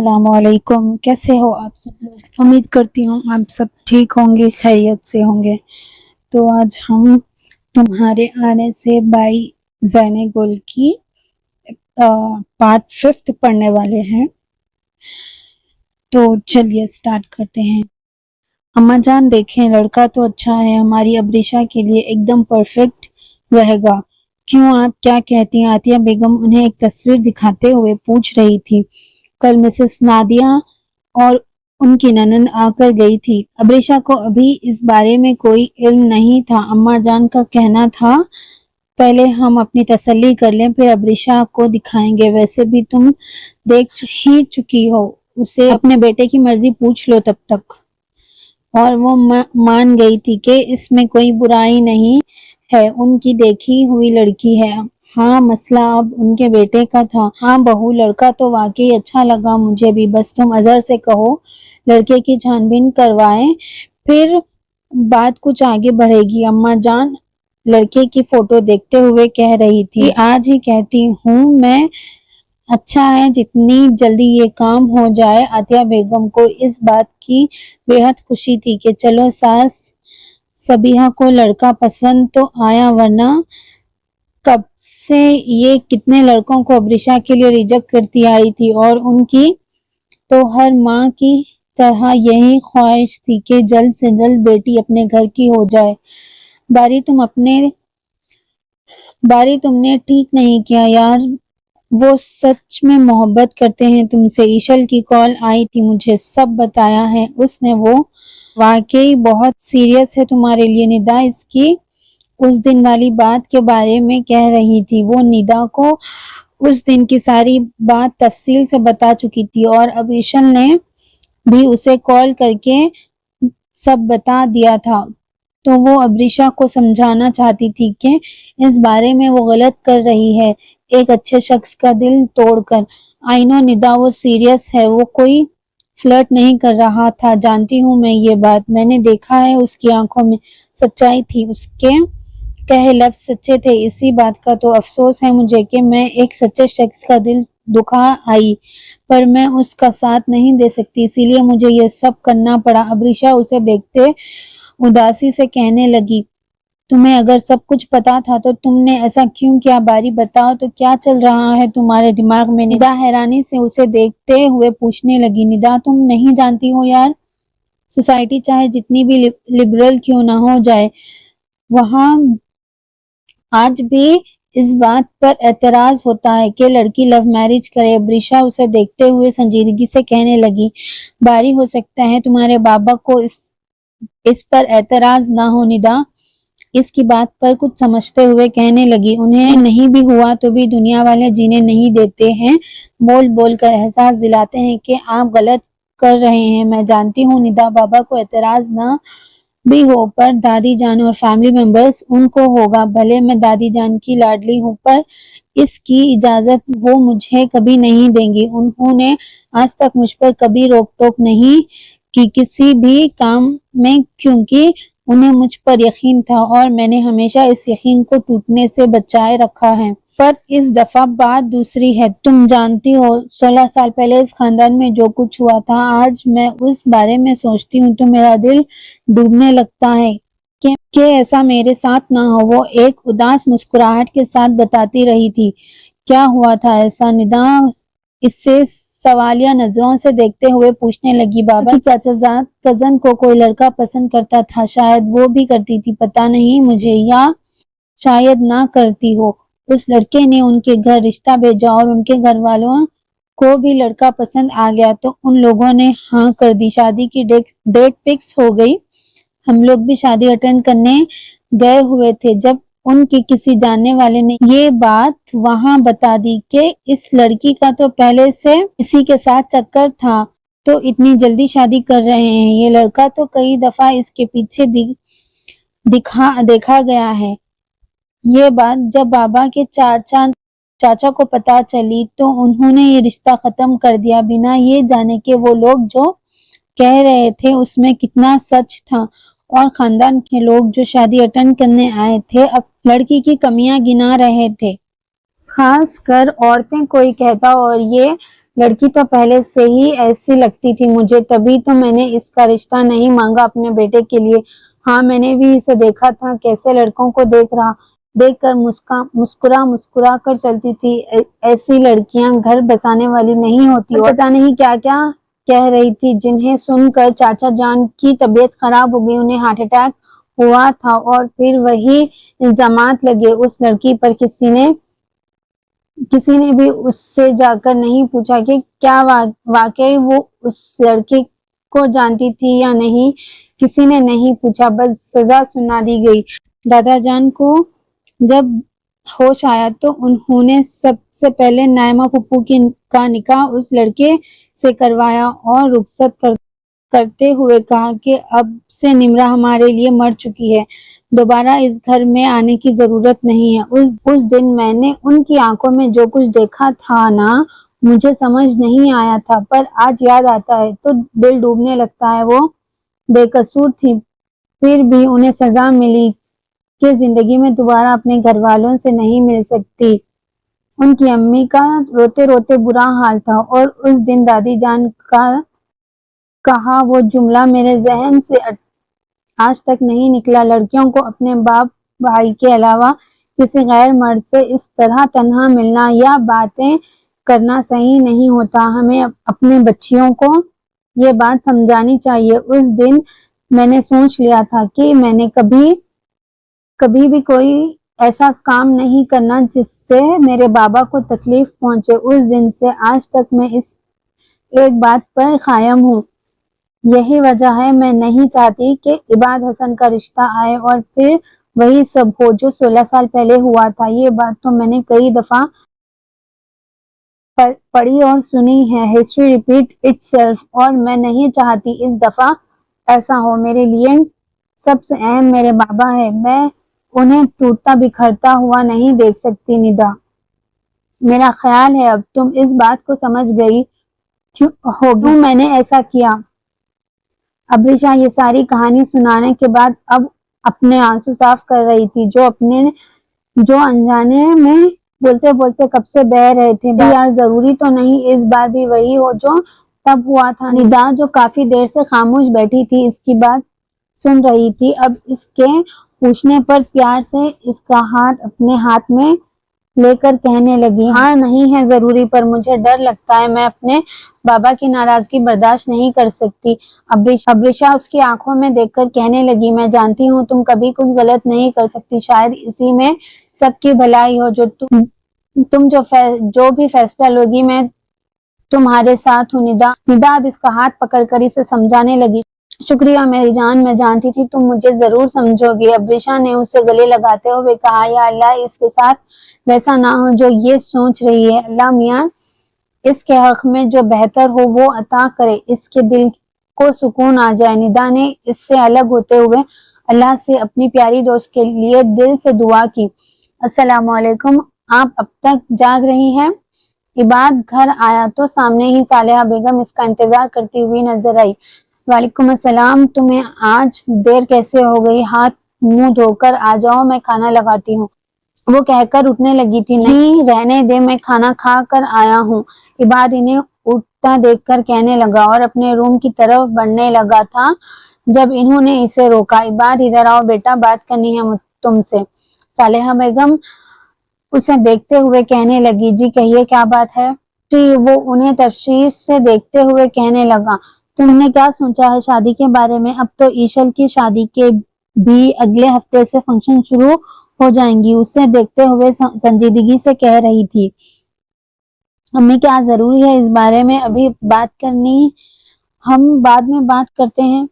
السلام علیکم، کیسے ہو آپ سب لوگ؟ امید کرتی ہوں آپ سب ٹھیک ہوں گے، خیریت سے ہوں گے۔ تو آج ہم تمہارے آنے سے بائی زینے گل کی پارٹ 5 پڑھنے والے ہیں۔ تو چلیے سٹارٹ کرتے ہیں۔ اماں جان دیکھیں، لڑکا تو اچھا ہے، ہماری ابریشا کے لیے ایک دم پرفیکٹ رہے گا۔ کیوں، آپ کیا کہتی ہیں؟ عطیہ بیگم انہیں ایک تصویر دکھاتے ہوئے پوچھ رہی تھی۔ کل مسز نادیہ اور ان کی ننند آ کر گئی تھی۔ ابریشا کو ابھی اس بارے میں کوئی علم نہیں تھا۔ اماں جان کا کہنا تھا پہلے ہم اپنی تسلی کر لیں، پھر ابریشا کو دکھائیں گے۔ ویسے بھی تم دیکھ ہی چکی ہو اسے، اپنے بیٹے کی مرضی پوچھ لو تب تک۔ اور وہ مان گئی تھی کہ اس میں کوئی برائی نہیں ہے، ان کی دیکھی ہوئی لڑکی ہے۔ ہاں، مسئلہ اب ان کے بیٹے کا تھا۔ ہاں بہو، لڑکا تو واقعی اچھا لگا مجھے بھی، بس تم اظہر سے کہو لڑکے کی چھان بین کروائے، پھر بات کچھ آگے بڑھے گی۔ اماں جان لڑکے کی فوٹو دیکھتے ہوئے کہہ رہی تھی، آج ہی کہتی ہوں میں۔ اچھا ہے، جتنی جلدی یہ کام ہو جائے۔ عطیہ بیگم کو اس بات کی بے حد خوشی تھی کہ چلو ساس صبیحہ کو لڑکا پسند تو آیا، ورنہ کب سے یہ کتنے لڑکوں کو ابریشا کے لیے ریجیکٹ کرتی آئی تھی، اور ان کی تو ہر ماں کی طرح یہی خواہش تھی کہ جلد سے جلد بیٹی اپنے گھر کی ہو جائے۔ باری تم نے ٹھیک نہیں کیا یار، وہ سچ میں محبت کرتے ہیں تم سے۔ ایشل کی کال آئی تھی، مجھے سب بتایا ہے اس نے، وہ واقعی بہت سیریس ہے تمہارے لیے۔ ندا اس کی اس دن والی بات کے بارے میں کہہ رہی تھی۔ وہ ندا کو اس دن کی ساری بات تفصیل سے بتا چکی تھی، اور اب ایشل نے بھی اسے کال کر کے سب بتا دیا تھا، تو وہ ابریشا کو سمجھانا چاہتی تھی کہ اس بارے میں وہ غلط کر رہی ہے، ایک اچھے شخص کا دل توڑ کر۔ آئی نو ندا، وہ سیریس ہے، وہ کوئی فلرٹ نہیں کر رہا تھا، جانتی ہوں میں یہ بات، میں نے دیکھا ہے اس کی آنکھوں میں سچائی تھی، اس کے کہے لفظ سچے تھے۔ اسی بات کا تو افسوس ہے مجھے کہ میں ایک سچے شخص کا دل دکھا آئی، پر میں اس کا ساتھ نہیں دے سکتی، اسی لیے مجھے یہ سب کرنا پڑا۔ ابریشا اسے دیکھتے اداسی سے کہنے لگی، تمہیں اگر سب کچھ پتا تھا تو تم نے ایسا کیوں کیا؟ باری بتاؤ تو، کیا چل رہا ہے تمہارے دماغ میں؟ ندا حیرانی سے اسے دیکھتے ہوئے پوچھنے لگی۔ ندا، تم نہیں جانتی ہو یار، سوسائٹی چاہے جتنی بھی لبرل کیوں نہ ہو جائے، وہاں آج بھی اس بات پر اعتراض ہوتا ہے کہ لڑکی لو میرج کرے۔ ابریشا اسے دیکھتے ہوئے سنجیدگی سے کہنے لگی، باری ہو سکتا ہے تمہارے بابا کو اس پر اعتراض نہ ہو۔ ندا اس کی بات پر کچھ سمجھتے ہوئے کہنے لگی، انہیں نہیں بھی ہوا تو بھی دنیا والے جینے نہیں دیتے ہیں، بول بول کر احساس دلاتے ہیں کہ آپ غلط کر رہے ہیں۔ میں جانتی ہوں ندا، بابا کو اعتراض نہ بھی ہو، پر دادی جان اور فیملی ممبرز ان کو ہوگا۔ بھلے میں دادی جان کی لاڈلی ہوں، پر اس کی اجازت وہ مجھے کبھی نہیں دیں گی۔ انہوں نے آج تک مجھ پر کبھی روک ٹوک نہیں کی کسی بھی کام میں، کیونکہ انہیں مجھ پر یقین تھا، اور میں نے ہمیشہ اس یقین کو ٹوٹنے سے بچائے رکھا ہے۔ پر اس دفعہ بات دوسری ہے۔ تم جانتی ہو 16 سال پہلے اس خاندان میں جو کچھ ہوا تھا، آج میں اس بارے میں سوچتی ہوں تو میرا دل ڈوبنے لگتا ہے کہ ایسا میرے ساتھ نہ ہو۔ وہ ایک اداس مسکراہٹ کے ساتھ بتاتی رہی تھی، کیا ہوا تھا ایسا؟ ندا اسے سوالیہ نظروں سے دیکھتے ہوئے پوچھنے لگی، بابا کی چاچا زاد کزن کو کوئی لڑکا پسند کرتا تھا، شاید وہ بھی کرتی تھی، پتہ نہیں مجھے، یا شاید نہ کرتی ہو۔ اس لڑکے نے ان کے گھر رشتہ بھیجا اور ان کے گھر والوں کو بھی لڑکا پسند آ گیا، تو ان لوگوں نے ہاں کر دی، شادی کی ڈیٹ فکس ہو گئی۔ ہم لوگ بھی شادی اٹینڈ کرنے گئے ہوئے تھے، جب ان کی کسی جاننے والے نے یہ بات وہاں بتا دی کہ اس لڑکی کا تو پہلے سے اسی کے ساتھ چکر تھا، تو اتنی جلدی شادی کر رہے ہیں۔ یہ لڑکا تو کئی دفعہ اس کے پیچھے دیکھا گیا ہے۔ یہ بات جب بابا کے چاچا کو پتا چلی تو انہوں نے یہ رشتہ ختم کر دیا، بنا یہ جانے کہ وہ لوگ جو کہہ رہے تھے اس میں کتنا سچ تھا، اور خاندان کے لوگ جو شادی اٹینڈ کرنے آئے تھے اب لڑکی کی کمیاں گنا رہے تھے، خاص کر عورتیں۔ کوئی کہتا اور یہ لڑکی تو پہلے سے ہی ایسی لگتی تھی مجھے، تبھی تو میں نے اس کا رشتہ نہیں مانگا اپنے بیٹے کے لیے۔ ہاں میں نے بھی اسے دیکھا تھا کیسے لڑکوں کو دیکھ کر مسکرا کر چلتی تھی۔ ایسی لڑکیاں گھر بسانے والی نہیں ہوتی، اور پتہ نہیں کیا کیا کہہ رہی تھی، جنہیں سن کر چاچا جان کی طبیعت خراب ہو گئی، انہیں ہارٹ اٹیک ہوا تھا، اور پھر وہی الزامات لگے اس لڑکی پر۔ کسی نے بھی اس سے جا کر نہیں پوچھا کہ کیا واقعی وہ اس لڑکے کو جانتی تھی یا نہیں، کسی نے نہیں پوچھا، بس سزا سنا دی گئی۔ دادا جان کو جب ہوش آیا تو انہوں نے سب سے پہلے نائمہ پھپھو کا نکاح اس لڑکے سے کروایا اور رخصت کرتے ہوئے کہا کہ اب سے نمرہ ہمارے لیے مر چکی ہے، دوبارہ اس گھر میں آنے کی ضرورت نہیں ہے۔ اس دن میں نے ان کی آنکھوں میں جو کچھ دیکھا تھا نا، مجھے سمجھ نہیں آیا تھا، پر آج یاد آتا ہے تو دل ڈوبنے لگتا ہے۔ وہ بے قصور تھی، پھر بھی انہیں سزا ملی کہ زندگی میں دوبارہ اپنے گھر والوں سے نہیں مل سکتی۔ ان کی امی کا روتے روتے برا حال تھا، اور اس دن دادی جان کا کہا وہ جملہ میرے ذہن سے آج تک نہیں نکلا۔ لڑکیوں کو اپنے باپ بھائی کے علاوہ کسی غیر مرد سے اس طرح تنہا ملنا یا باتیں کرنا صحیح نہیں ہوتا، ہمیں اپنے بچیوں کو یہ بات سمجھانی چاہیے۔ اس دن میں نے سوچ لیا تھا کہ میں نے کبھی بھی کوئی ایسا کام نہیں کرنا جس سے میرے بابا کو تکلیف پہنچے۔ اس دن سے آج تک میں اس ایک بات پر قائم ہوں۔ یہی وجہ ہے میں نہیں چاہتی کہ عباد حسن کا رشتہ آئے اور پھر وہی سب ہو جو 16 سال پہلے ہوا تھا۔ یہ بات تو میں نے کئی دفعہ پڑھی اور سنی ہے، ہسٹری ریپیٹ اٹ سیلف، اور میں نہیں چاہتی اس دفعہ ایسا ہو۔ میرے لیے سب سے اہم میرے بابا ہے، میں انہیں ٹوٹتا بکھرتا ہوا نہیں دیکھ سکتی۔ ندا، میرا خیال ہے اب تم اس بات کو سمجھ گئی ہوگی کیوں میں نے ایسا کیا۔ ابریشا یہ ساری کہانی سنانے کے بعد اب اپنے آنسو صاف کر رہی تھی جو انجانے میں بولتے بولتے کب سے بہہ رہے تھے۔ یار ضروری تو نہیں اس بار بھی وہی ہو جو تب ہوا تھا۔ ندا جو کافی دیر سے خاموش بیٹھی تھی اس کی بات سن رہی تھی، اب اس کے پوچھنے پر پیار سے اس کا ہاتھ اپنے ہاتھ میں لے کر کہنے لگی، ہاں نہیں ہے ضروری، پر مجھے ڈر لگتا ہے، میں اپنے بابا کی ناراضگی برداشت نہیں کر سکتی۔ ابریشا اس کی آنکھوں میں دیکھ کر کہنے لگی، میں جانتی ہوں تم کبھی کچھ غلط نہیں کر سکتی، شاید اسی میں سب کی بھلائی ہو، تم جو بھی فیصلہ لوگی میں تمہارے ساتھ ہوں۔ ندا اب اس کا ہاتھ پکڑ کر اسے سمجھانے لگی، شکریہ میری جان، میں جانتی تھی تم مجھے ضرور سمجھو گی۔ ابریشا نے اسے گلے لگاتے ہوئے کہا، یا اللہ اس کے ساتھ ویسا نہ ہو جو یہ سوچ رہی ہے، اللہ میاں اس کے حق میں جو بہتر ہو وہ عطا کرے، اس کے دل کو سکون آ جائے۔ ندا نے اس سے الگ ہوتے ہوئے اللہ سے اپنی پیاری دوست کے لیے دل سے دعا کی۔ السلام علیکم، آپ اب تک جاگ رہی ہیں؟ عباد گھر آیا تو سامنے ہی صالحہ بیگم اس کا انتظار کرتی ہوئی نظر آئی۔ وعلیکم السلام، تمہیں آج دیر کیسے ہو گئی؟ ہاتھ منہ دھو کر آ جاؤ، میں کھانا لگاتی ہوں، وہ کہہ کر اٹھنے لگی تھی۔ نہیں رہنے دے، میں کھانا کھا کر آیا ہوں، عباد انہیں اٹھتا دیکھ کر کہنے لگا اور اپنے روم کی طرف بڑھنے لگا تھا جب انہوں نے اسے روکا۔ عباد ادھر آؤ بیٹا، بات کرنی ہے تم سے، صالحہ بیگم اسے دیکھتے ہوئے کہنے لگی۔ جی کہیے، کیا بات ہے؟ جی، وہ انہیں تشویش سے دیکھتے ہوئے کہنے لگا، تم نے کیا سوچا ہے شادی کے بارے میں؟ اب تو ایشل کی شادی کے بھی اگلے ہفتے سے فنکشن شروع ہو جائیں گی، اسے دیکھتے ہوئے سنجیدگی سے کہہ رہی تھی۔ امی کیا ضروری ہے اس بارے میں ابھی بات کرنی، ہم بعد میں بات کرتے ہیں،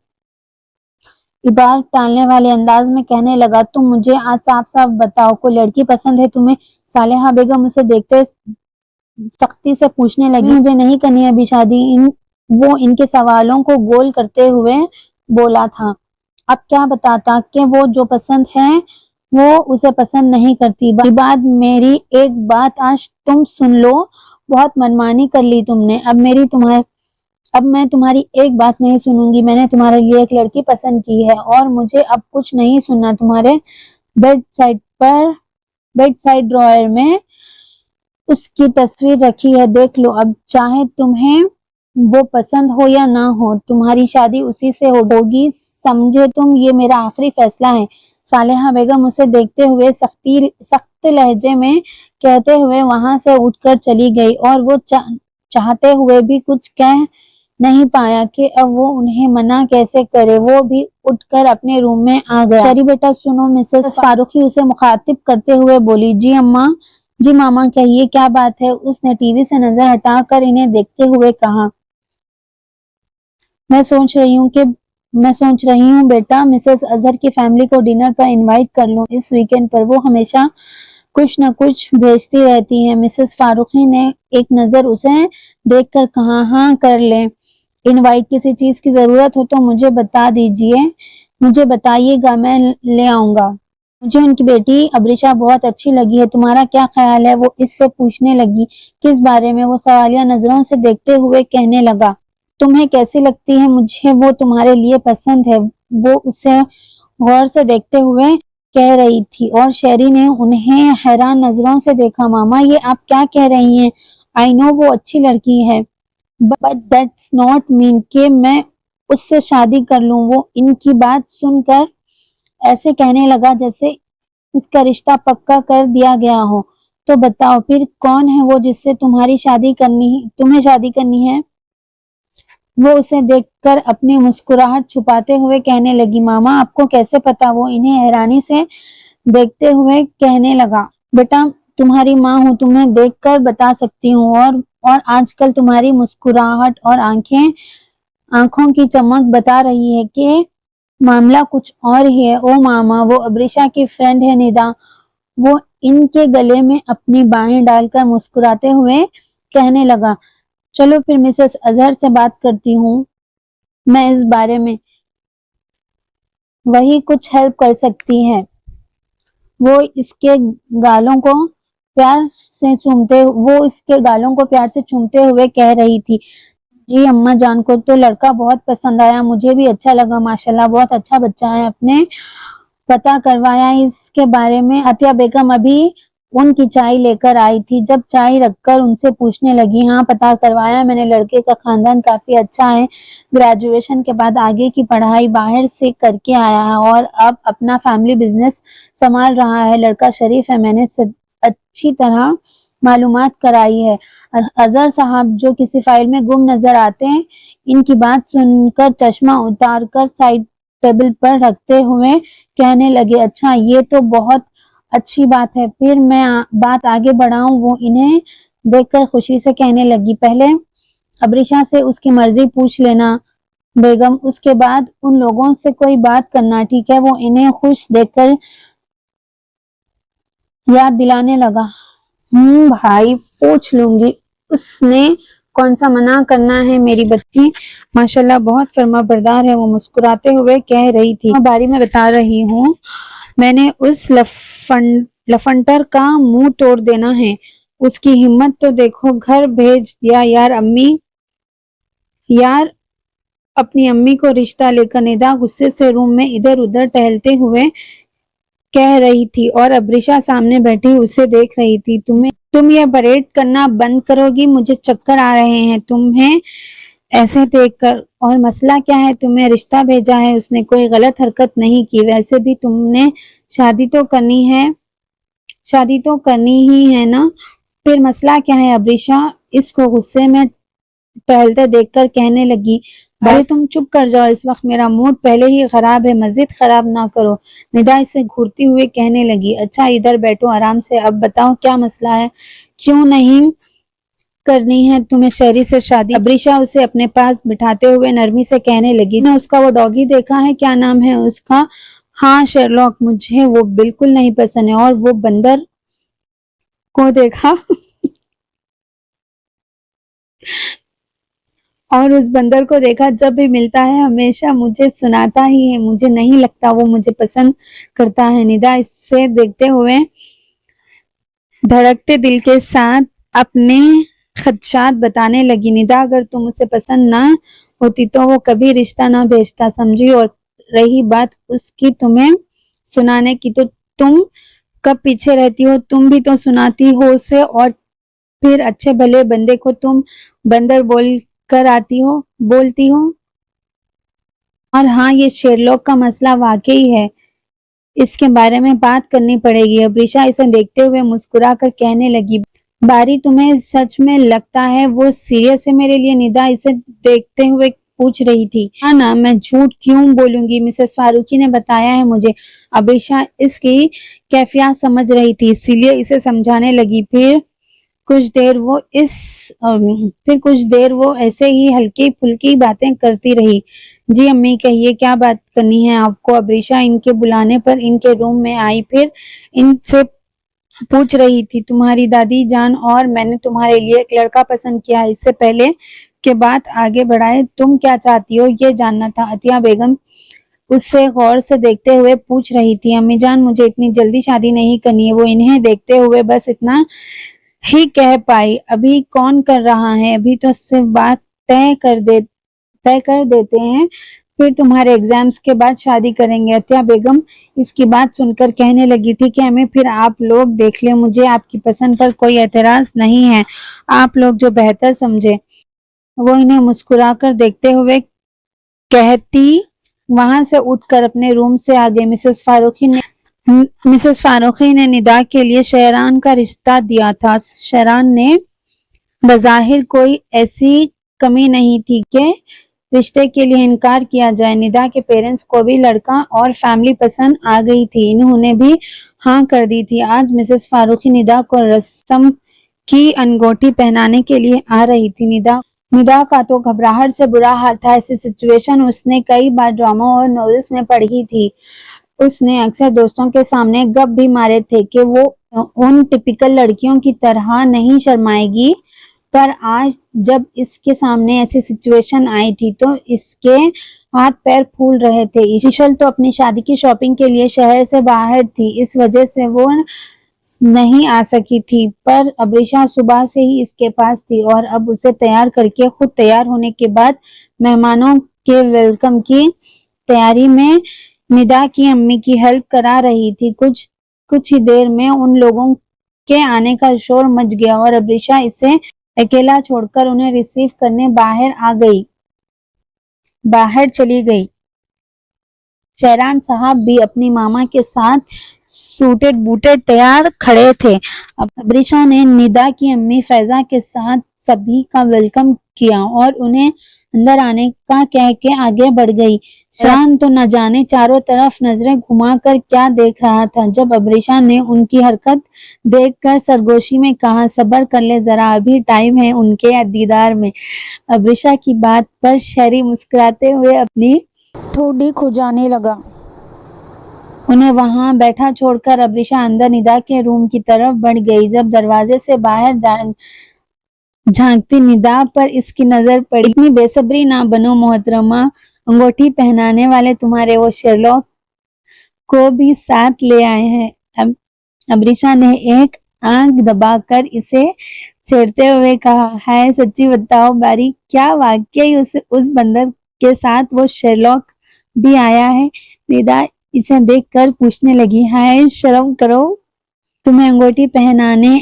عباد ٹالنے والے انداز میں کہنے لگا۔ تم مجھے آج صاف صاف بتاؤ، کوئی لڑکی پسند ہے تمہیں؟ صالحہ بیگم اسے دیکھتے سختی سے پوچھنے لگی۔ مجھے نہیں کرنی ابھی شادی، وہ ان کے سوالوں کو گول کرتے ہوئے بولا تھا۔ اب کیا بتاتا کہ وہ جو پسند ہے وہ اسے پسند نہیں کرتی۔ عباد میری ایک بات آج تم سن لو، بہت منمانی کر لی تم نے، اب میں تمہاری ایک بات نہیں سنوں گی، میں نے تمہارے لیے ایک لڑکی پسند کی ہے اور مجھے اب کچھ نہیں سننا۔ تمہارے بیڈ سائڈ ڈرائر میں اس کی تصویر رکھی ہے، دیکھ لو، اب چاہے تمہیں وہ پسند ہو یا نہ ہو، تمہاری شادی اسی سے ہوگی، سمجھے تم، یہ میرا آخری فیصلہ ہے۔ صالحہ بیگم اسے دیکھتے ہوئے سخت لہجے میں کہتے ہوئے وہاں سے اٹھ کر چلی گئی، اور وہ چاہتے ہوئے بھی کچھ کہہ نہیں پایا کہ اب وہ انہیں منع کیسے کرے۔ وہ بھی اٹھ کر اپنے روم میں آ گیا۔ شری بیٹا سنو، مسز فاروقی اسے مخاطب کرتے ہوئے بولی۔ جی اماں، جی ماما کہیے، کیا بات ہے؟ اس نے ٹی وی سے نظر ہٹا کر انہیں دیکھتے ہوئے کہا۔ میں سوچ رہی ہوں بیٹا، مسز اظہر کی فیملی کو ڈنر پر انوائٹ کر لوں اس ویکینڈ پر، وہ ہمیشہ کچھ نہ کچھ بھیجتی رہتی ہیں۔ مسز فاروقی نے ایک نظر اسے دیکھ کر کہا، ہاں کر لیں، انوائٹ کسی چیز کی ضرورت ہو تو مجھے بتائیے گا، میں لے آؤں گا۔ مجھے ان کی بیٹی ابریشا بہت اچھی لگی ہے، تمہارا کیا خیال ہے؟ وہ اس سے پوچھنے لگی۔ کس بارے میں؟ وہ سوالیہ نظروں سے دیکھتے ہوئے کہنے لگا، تمہیں کیسی لگتی ہے؟ مجھے وہ تمہارے لیے پسند ہے۔ وہ اسے غور سے دیکھتے ہوئے کہہ رہی تھی، اور شیری نے انہیں حیران نظروں سے دیکھا۔ ماما، یہ آپ کیا کہہ رہی ہیں؟ آئی نو وہ اچھی لڑکی ہے، بٹ دیٹس ناٹ مین کہ میں اس سے شادی کر لوں۔ وہ ان کی بات سن کر ایسے کہنے لگا جیسے اس کا رشتہ پکا کر دیا گیا ہو۔ تو بتاؤ پھر کون ہے وہ جس سے تمہیں شادی کرنی ہے؟ وہ اسے دیکھ کر اپنی مسکراہٹ چھپاتے ہوئے کہنے لگی، ماما آپ کو کیسے پتا؟ وہ انہیں حیرانی سے دیکھتے ہوئے کہنے لگا، بیٹا تمہاری ماں ہوں، تمہیں دیکھ کر بتا سکتی ہوں، اور آج کل تمہاری مسکراہٹ اور آنکھوں کی چمک بتا رہی ہے کہ معاملہ کچھ اور ہی ہے۔ او ماما، وہ ابریشا کی فرینڈ ہے ندا۔ وہ ان کے گلے میں اپنی بائیں ڈال کر مسکراتے ہوئے کہنے لگا، چلو پھر مسز اظہر سے بات کرتی ہوں میں اس بارے میں، وہی کچھ ہیلپ کر سکتی ہے۔ وہ اس کے گالوں کو پیار سے چومتے ہوئے کہہ رہی تھی، جی اماں جان کو تو لڑکا بہت پسند آیا، مجھے بھی اچھا لگا، ماشاءاللہ بہت اچھا بچہ ہے۔ اپنے پتہ کروایا اس کے بارے میں؟ عطیہ بیگم ابھی ان کی چائے لے کر آئی تھی، جب چائے رکھ کر ان سے پوچھنے لگی، ہاں پتہ کروایا میں نے، لڑکے کا خاندان کافی اچھا ہے، گریجویشن کے بعد آگے کی پڑھائی باہر سے کر کے آیا ہے اور اب اپنا فیملی بزنس سنبھال رہا ہے، لڑکا شریف ہے، میں نے اچھی طرح معلومات کرائی ہے۔ اظہر صاحب جو کسی فائل میں گم نظر آتے ہیں، ان کی بات سن کر چشمہ اتار کر سائڈ ٹیبل پر رکھتے ہوئے کہنے لگے، اچھا یہ تو بہت اچھی بات ہے، پھر میں بات آگے بڑھاؤں؟ وہ انہیں دیکھ کر خوشی سے کہنے لگی، پہلے ابریشا سے اس کی مرضی پوچھ لینا بیگم، اس کے بعد ان لوگوں سے کوئی بات کرنا، ٹھیک ہے؟ وہ انہیں خوش دیکھ کر یاد دلانے لگا، بھائی پوچھ لوں گی، اس نے کون سا منع کرنا ہے، میری بچی ماشاءاللہ بہت فرما بردار ہے۔ وہ مسکراتے ہوئے کہہ رہی تھی، باری میں بتا رہی ہوں، میں نے اس لفنٹر کا منہ توڑ دینا ہے، اس کی ہمت تو دیکھو، گھر بھیج دیا یار اپنی امی کو رشتہ لے کر۔ ندا غصے سے روم میں ادھر ادھر ٹہلتے ہوئے کہہ رہی تھی، اور ابریشا سامنے بیٹھی اسے دیکھ رہی تھی، تم یہ پریڈ کرنا بند کرو گی؟ مجھے چکر آ رہے ہیں تمہیں ایسے دیکھ کر۔ اور مسئلہ کیا ہے؟ تمہیں رشتہ بھیجا ہے، اس نے کوئی غلط حرکت نہیں کی، ویسے بھی تم نے شادی تو کرنی ہی ہے نا، پھر مسئلہ کیا ہے؟ ابریشا اس کو غصے میں ٹہلتے دیکھ کر کہنے لگی، بھائی تم چپ کر جاؤ، اس وقت میرا موڈ پہلے ہی خراب ہے، مزید خراب نہ کرو۔ ندا اسے گھورتی ہوئے کہنے لگی، اچھا ادھر بیٹھو آرام سے، اب بتاؤ کیا مسئلہ ہے؟ کیوں نہیں کرنی ہے تمہیں شیری سے شادی؟ ابریشا اسے اپنے پاس بٹھاتے ہوئے نرمی سے کہنے لگی، نے اس کا وہ ڈاگی دیکھا ہے؟ کیا نام ہے اس کا؟ ہاں شیرلاک، مجھے وہ بالکل نہیں پسند ہے، اور وہ بندر کو دیکھا اور اس بندر کو دیکھا، جب بھی ملتا ہے ہمیشہ مجھے سناتا ہی ہے، مجھے نہیں لگتا وہ مجھے پسند کرتا ہے۔ ندا اس سے دیکھتے ہوئے دھڑکتے دل کے ساتھ اپنے خدشات بتانے لگی، ندا اگر تم اسے پسند نہ ہوتی تو وہ کبھی رشتہ نہ بھیجتا، سمجھی؟ اور رہی بات اس کی تمہیں سنانے کی، تو تم کب پیچھے رہتی ہو، تم بھی تو سناتی ہو اسے، اور پھر اچھے بھلے بندے کو تم بندر بول کر بولتی ہو. اور ہاں، یہ شیرلاک کا مسئلہ واقعی ہے، اس کے بارے میں بات کرنی پڑے گی. ابریشا اسے دیکھتے ہوئے مسکرا کر کہنے لگی، باری تمہیں سچ میں لگتا ہے وہ سیریس ہے میرے لیے؟ ندا اسے دیکھتے ہوئے پوچھ رہی تھی. ہاں نا، میں جھوٹ کیوں بولوں گی، مسز فاروقی نے بتایا ہے مجھے. ابریشا اس کی کیفیات سمجھ رہی تھی، اسی لیے اسے سمجھانے لگی. پھر کچھ دیر وہ ایسے ہی ہلکی پھلکی باتیں کرتی رہی. جی امی کہیے، کیا بات کرنی ہے آپ کو؟ ابریشا ان کے بلانے پر ان کے روم میں آئی. پھر ان سے پوچھ رہی تھی، تمہاری دادی جان اور میں نے تمہارے لیے ایک لڑکا پسند کیا ہے. اس سے پہلے کہ بات آگے بڑھائے، تم کیا چاہتی ہو یہ جاننا تھا. عطیہ بیگم اس سے غور سے دیکھتے ہوئے پوچھ رہی تھی. امی جان، مجھے اتنی جلدی شادی نہیں کرنی ہے. وہ انہیں دیکھتے ہوئے بس اتنا ہی کہہ پائی. ابھی کون کر رہا ہے، ابھی تو صرف بات طے کر دیتے ہیں، پھر تمہارے ایگزامز کے بعد شادی کریں گے. عطیہ بیگم اس کی بات سن کر کہنے لگی، ٹھیک ہے امی، پھر آپ لوگ دیکھ لیں، مجھے آپ کی پسند پر کوئی اعتراض نہیں ہے، آپ لوگ جو بہتر سمجھے. وہ انہیں مسکرا کر دیکھتے ہوئے کہتی وہاں سے اٹھ کر اپنے روم سے آ گئی. مسز فاروقی نے ندا کے لیے شہران کا رشتہ دیا تھا. شہران نے بظاہر کوئی ایسی کمی نہیں تھی کہ رشتے کے لیے انکار کیا جائے. ندا کے پیرنٹس کو بھی لڑکا اور فیملی پسند آ گئی تھی، انہوں نے بھی ہاں کر دی تھی. آج مسز فاروقی ندا کو رسم کی انگوٹھی پہنانے کے لیے آ رہی تھی. ندا کا تو گھبراہٹ سے برا حال تھا. ایسی سچویشن اس نے کئی بار ڈراموں اور ناولز میں پڑھی تھی. اس نے اکثر دوستوں کے سامنے گپ بھی مارے تھے کہ وہ ان ٹپیکل لڑکیوں کی طرح نہیں شرمائے گی، پر آج جب اس کے سامنے ایسی سچویشن آئی تھی تو اس کے ہاتھ پیر پھول رہے تھے. ایشل تو اپنی شادی کی شاپنگ کے لیے شہر سے باہر تھی، اس وجہ سے وہ نہیں آ سکی تھی، پر ابریشا صبح سے ہی اس کے پاس تھی اور اب اسے تیار کر کے خود تیار ہونے کے بعد مہمانوں کے ویلکم کی تیاری میں ندا کی امی کی ہیلپ کرا رہی تھی. کچھ ہی دیر میں ان لوگوں کے آنے کا شور مچ گیا اور ابریشا اسے اکیلا چھوڑ کر انہیں ریسیو کرنے باہر چلی گئی. شہران صاحب بھی اپنی ماما کے ساتھ سوٹڈ بوٹڈ تیار کھڑے تھے. ابریشا نے ندا کی امی فیضا کے ساتھ سبھی کا ویلکم کیا اور انہیں اندر آنے کا کہہ کے آگے بڑھ گئی. شہران تو نہ جانے چاروں طرف نظریں گھما کر کیا دیکھ رہا تھا. جب ابریشا نے ان کی حرکت دیکھ کر سرگوشی میں کہا، صبر کر لے ذرا، ابھی ٹائم ہے ان کے دیدار میں. ابریشا کی بات پر شہری مسکراتے ہوئے اپنی ٹھوڑی کھجانے لگا. انہیں وہاں بیٹھا چھوڑ کر ابریشا اندر ندا کے روم کی طرف بڑھ گئی. جب دروازے سے باہر جھانکتی ندا پر اس کی نظر پڑی. اتنی بے صبری نہ بنو محترمہ، انگوٹھی پہنانے والے تمہارے وہ شیرلاک کو بھی ساتھ لے آئے ہیں. ابریشا نے ایک آنکھ دبا کر اسے چھیڑتے ہوئے کہا، ہائے سچی بتاؤ باری، کیا واقعی اس بندر کے ساتھ وہ شیرلاک بھی آیا ہے؟ ندا اسے دیکھ کر پوچھنے لگی، ہائے شرم کرو، تمہیں انگوٹھی پہنانے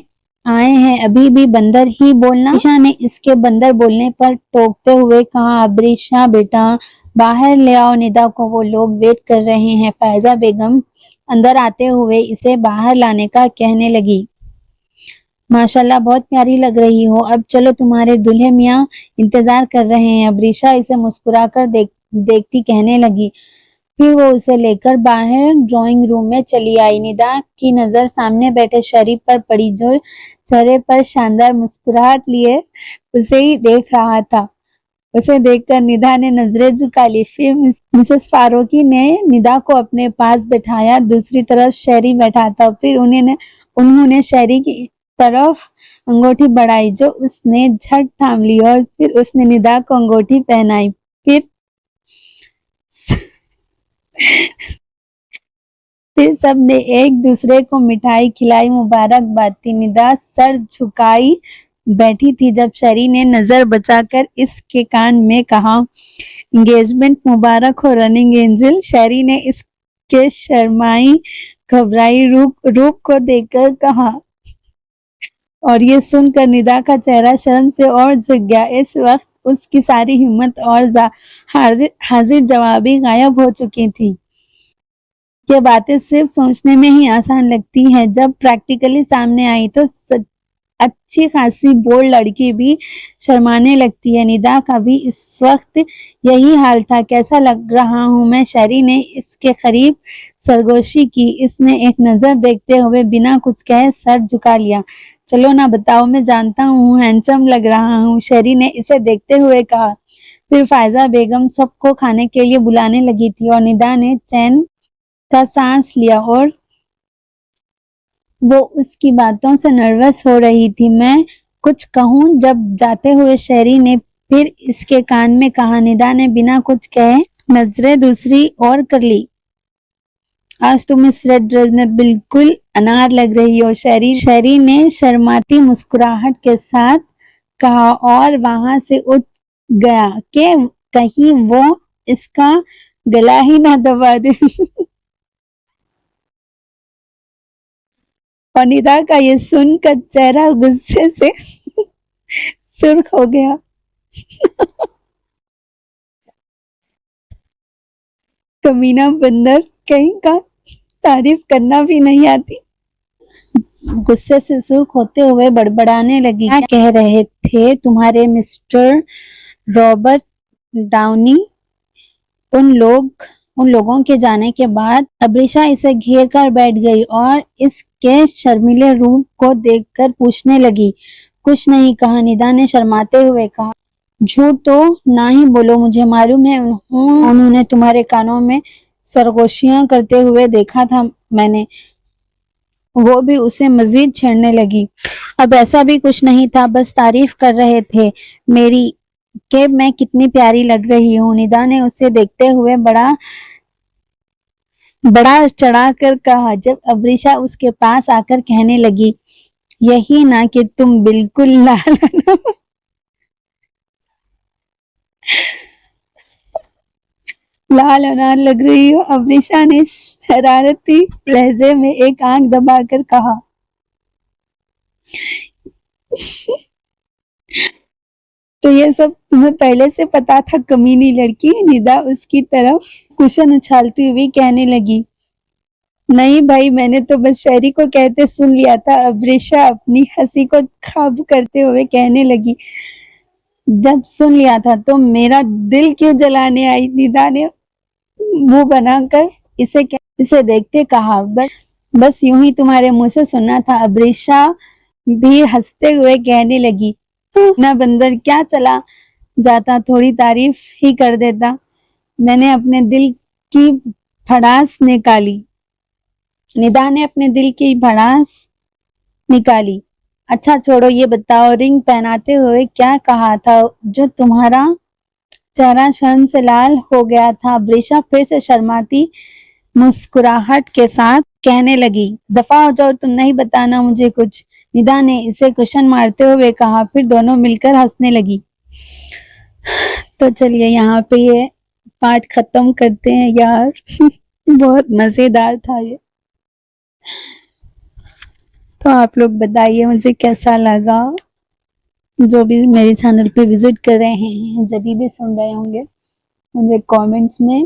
آئے ہیں، ابھی بھی بندر ہی بولنا. ابریشا نے اس کے بندر بولنے پر ٹوکتے ہوئے کہا، ابریشا بیٹا باہر لے آؤ ندا کو، وہ لوگ ویٹ کر رہے ہیں. فیضا بیگم اندر آتے ہوئے اسے باہر لانے کا کہنے لگی، ماشاءاللہ بہت پیاری لگ رہی ہو، اب چلو تمہارے دلہے میاں انتظار کر رہے ہیں. ابریشا اسے مسکرا کر دیکھتی کہنے لگی. پھر وہ اسے لے کر باہر ڈرائنگ روم میں چلی آئی. ندا کی نظر سامنے بیٹھے شریف پر پڑی جو چہرے پر شاندار مسکراہٹ لیے اسے ہی دیکھ رہا تھا. اسے دیکھ کر ندا نے نظریں جھکا لی. پھر مسز فاروقی نے ندا کو اپنے پاس بٹھایا، دوسری طرف شہری بیٹھا تھا. پھر انہوں نے شہری کی طرف انگوٹھی بڑھائی جو اس نے جھٹ تھام لی اور پھر اس نے ندا کو انگوٹھی پہنائی. پھر سب نے ایک دوسرے کو مٹھائی کھلائی، مبارکباد دی. ندا سر جھکائی بیٹھی تھی جب شہری نے نظر بچا کر اس کے کان میں کہا، انگیجمنٹ مبارک ہو رننگ اینجل. شہری نے اس کے شرمائی گھبرائی روپ کو دیکھ کر کہا، اور یہ سن کر ندا کا چہرہ شرم سے اور جھک گیا۔ اس وقت اس کی ساری ہمت اور حاضر جوابی غائب ہو چکی تھی۔ یہ باتیں صرف سوچنے میں ہی آسان لگتی ہیں، جب پریکٹیکلی سامنے آئی تو اچھی خاصی بولڈ لڑکی بھی شرمانے لگتی ہے۔ ندا کا بھی اس وقت یہی حال تھا۔ کیسا لگ رہا ہوں میں؟ شہری نے اس کے قریب سرگوشی کی۔ اس نے ایک نظر دیکھتے ہوئے بنا کچھ کہے سر جھکا لیا۔ چلو نہ بتاؤ، میں جانتا ہوں ہینڈسم لگ رہا ہوں، شہری نے اسے دیکھتے ہوئے کہا۔ پھر فائزہ بیگم سب کو کھانے کے لیے بلانے لگی تھی اور ندا نے چین کا سانس لیا اور وہ اس کی باتوں سے نروس ہو رہی تھی۔ میں کچھ کہوں؟ جب جاتے ہوئے شہری نے پھر اس کے کان میں کہا۔ ندا نے بنا کچھ کہے نظریں دوسری اور کر لی۔ آج تم اس ریڈ ڈریس میں بالکل انار لگ رہی ہو، شہری نے شرماتی مسکراہٹ کے ساتھ کہا اور وہاں سے اٹھ گیا کہ کہیں وہ اس کا گلا ہی نہ دبا دے۔ اور ندا کا یہ سن کر چہرہ غصے سے سرخ ہو گیا۔ کمینہ بندر کہیں کا، تعریف کرنا بھی نہیں آتی۔ غصے سے سرخ ہوتے ہوئے بڑبڑانے لگی۔ کیا کہہ رہے تھے تمہارے مسٹر رابرٹ ڈاؤنی؟ ان لوگوں کے جانے کے بعد ابریشا اسے گھیر کر بیٹھ گئی اور اس کے شرمیلے روپ کو دیکھ کر پوچھنے لگی۔ کچھ نہیں کہا، ندا نے شرماتے ہوئے کہا۔ جھوٹ تو نہ ہی بولو، مجھے معلوم ہے انہوں نے تمہارے کانوں میں سرگوشیاں کرتے ہوئے دیکھا تھا میں نے۔ وہ بھی اسے مزید چھیڑنے لگی۔ اب ایسا بھی کچھ نہیں تھا، بس تعریف کر رہے تھے میری کہ میں کتنی پیاری لگ رہی ہوں۔ ندا نے اسے دیکھتے ہوئے بڑا چڑھا کر کہا، جب ابریشا اس کے پاس آ کر کہنے لگی، یہی نا کہ تم بالکل لال انار لگ رہی ہو، ابریشا نے شرارتی لہجے میں ایک آنکھ دبا کر کہا۔ تو یہ سب تمہیں پہلے سے پتا تھا کمینی لڑکی؟ ندا اس کی طرف کشن اچھالتی ہوئی کہنے لگی۔ نہیں بھائی، میں نے تو بس شہری کو کہتے سن لیا تھا، ابریشا اپنی ہنسی کو قابو کرتے ہوئے کہنے لگی۔ جب سن لیا تھا تو میرا دل کیوں جلانے آئی؟ ندا نے منہ بنا کر اسے دیکھتے کہا۔ بس یوں ہی تمہارے منہ سے سننا تھا، ابریشا بھی ہنستے ہوئے کہنے لگی۔ نہ بندر، کیا چلا جاتا، تھوڑی تعریف ہی کر دیتا، میں نے اپنے دل کی بھڑاس نکالی۔ ندا نے اپنے دل کی بھڑاس نکالی۔ اچھا چھوڑو، یہ بتاؤ رنگ پہناتے ہوئے کیا کہا تھا جو تمہارا چہرہ شرم سے لال ہو گیا تھا؟ ابریشا پھر سے شرماتی مسکراہٹ کے ساتھ کہنے لگی۔ دفع ہو جاؤ، تم نہیں بتانا مجھے کچھ، ندا نے اسے کشن مارتے ہوئے کہا۔ پھر دونوں مل کر ہنسنے لگی۔ تو چلیے یہاں پہ یہ پارٹ ختم کرتے ہیں یار، بہت مزیدار تھا یہ۔ تو آپ لوگ بتائیے مجھے کیسا لگا، جو بھی میرے چینل پہ وزٹ کر رہے ہیں، جب بھی سن رہے ہوں گے، مجھے کامنٹس میں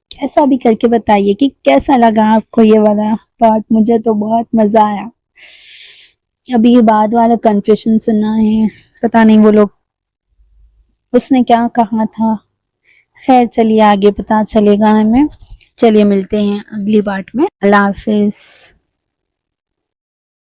کیسا بھی کر کے بتائیے کہ کیسا لگا آپ کو یہ والا پارٹ۔ مجھے تو بہت مزہ آیا۔ ابھی یہ بعد والا کنفیوژن سننا ہے، پتہ نہیں وہ لوگ اس نے کیا کہا تھا۔ خیر چلیے آگے پتہ چلے گا ہمیں۔ چلیے ملتے ہیں اگلی پارٹ میں۔ اللہ حافظ۔